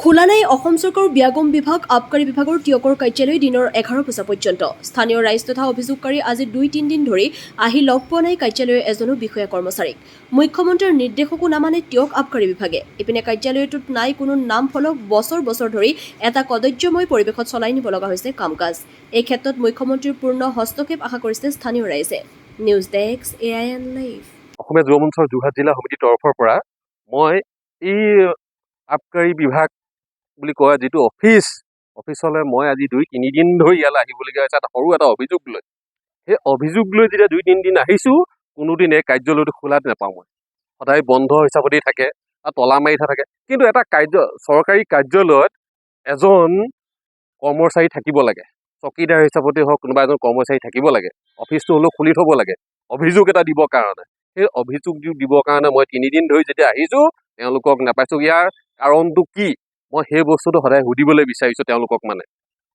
খোলা নাই অসম চৰকাৰৰ ব্যাগম বিভাগ আবকাৰী বিভাগৰ টিয়কৰ কাৰ্যালয় দিনৰ 11 বজা পৰ্যন্ত স্থানীয় ৰাইজ তথা অভিযোগকাৰী আজি 2-3 দিন ধৰি আহি লগ পোৱা নাই কাৰ্যালয়ৰ এজনো বিষয়া কৰ্মচাৰীক মুখ্যমন্ত্ৰীৰ নিৰ্দেশকো নামানে টিয়ক আবকাৰী বিভাগে ইপিনে কাৰ্যালয়টোত নাই কোনো নাম ফলক বছৰ বছৰ ধৰি এটা কদৰ্যময় পৰিৱেশত চলাই নিব লগা হৈছে কাম-কাজ এই ক্ষেত্ৰত মুখ্যমন্ত্ৰীৰ পূৰ্ণ হস্তক্ষেপ আশা কৰিছে স্থানীয় ৰাইজে নিউজ ডেস্ক AIN লাইভ অসমীয়া যুৱ মঞ্চৰ যোৰহাট জিলা সমিতিৰ তৰফৰ পৰা মই এই আবকাৰী বিভাগ বুলি কোৱা যিটো অফিচলৈ মই আজি 2-3 দিন ধৰি ইয়ালৈ আহিবলগীয়া হৈছে এটা সৰু এটা অভিযোগ লৈ সেই অভিযোগ লৈ যেতিয়া 2-3 দিন আহিছোঁ কোনোদিন এই কাৰ্যালয়টো খোলাত নাপাওঁ মই সদায় বন্ধ হিচাপতেই থাকে আৰু তলা মাৰি থাকে কিন্তু এটা চৰকাৰী কাৰ্যালয়ত এজন কৰ্মচাৰী থাকিব লাগে চকীদাৰ হিচাপতে হওক কোনোবা এজন কৰ্মচাৰী থাকিব লাগে অফিচটো হ'লেও খুলি থ'ব লাগে অভিযোগ এটা দিবৰ কাৰণে সেই অভিযোগ দিবৰ কাৰণে মই 3 দিন ধৰি যেতিয়া আহিছোঁ তেওঁলোকক নাপাইছোঁ ইয়াৰ কাৰণটো কি মই সেই বস্তুটো সদায় সুধিবলৈ বিচাৰিছোঁ তেওঁলোকক মানে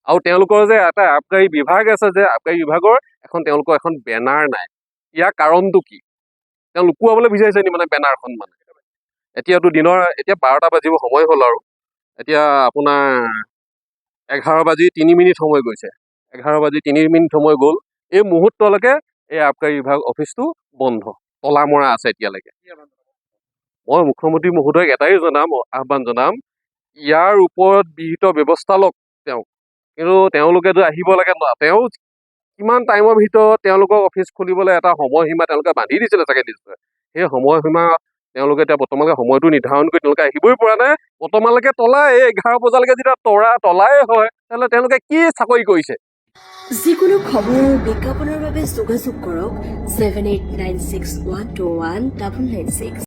আৰু তেওঁলোকৰ যে এটা আবকাৰী বিভাগ আছে যে আবকাৰী বিভাগৰ তেওঁলোকৰ এখন বেনাৰ নাই ইয়াৰ কাৰণটো কি তেওঁ লুকুৱাবলৈ বিচাৰিছে নি মানে বেনাৰখন মানে এতিয়াতো এতিয়া 12টা বাজিব সময় হ'ল আৰু এতিয়া আপোনাৰ 11:03 সময় গৈছে 11:03 সময় গ'ল এই মুহূৰ্তলৈকে এই আবকাৰী বিভাগ অফিচটো বন্ধ তলা মৰা আছে এতিয়ালৈকে মই মুখ্যমন্ত্ৰী মহোদয়ক এটাই আহ্বান জনাম ইয়াৰ ওপৰত বিহিত ব্যৱস্থা লওক কিন্তু তেওঁলোকেতো আহিব লাগে তেওঁ কিমান টাইমৰ ভিতৰত তেওঁলোকক অফিচ খুলিবলৈ এটা সময়সীমা তেওঁলোকে বান্ধি দিছিলে চাগে নিশ্চয় সেই সময়সীমা তেওঁলোকে এতিয়া বৰ্তমানলৈকে সময়টো নিৰ্ধাৰণ কৰি তেওঁলোকে আহিবই পৰা নাই বৰ্তমানলৈকে তলাই 11 বজালৈকে যেতিয়া তলাই হয় তেতিয়াহ'লে তেওঁলোকে কি চাকৰি কৰিছে যিকোনো খবৰ বিজ্ঞাপনৰ বাবে যোগাযোগ কৰক 7896121996